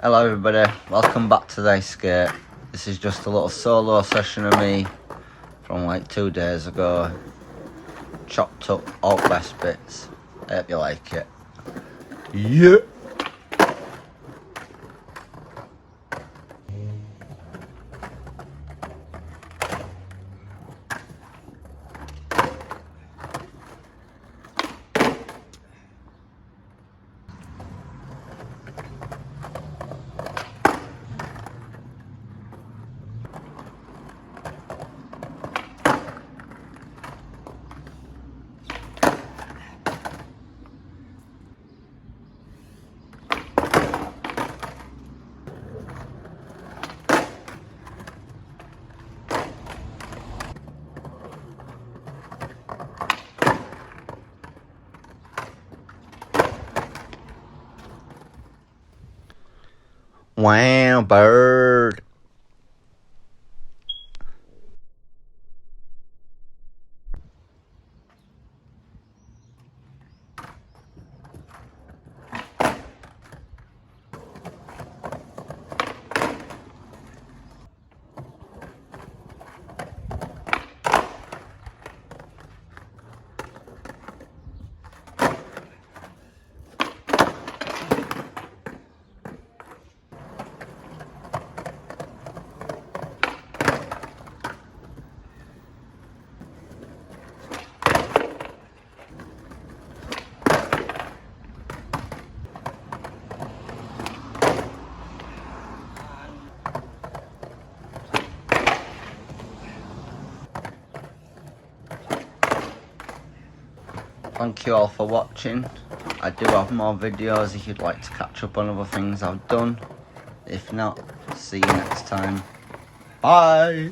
Hello everybody, welcome back to the skate. This is just a little solo session of me from like 2 days ago. Chopped up all best bits. Hope you like it. Yeah. Wow, bird. Thank you all for watching. I do have more videos if you'd like to catch up on other things I've done. If not, see you next time. Bye.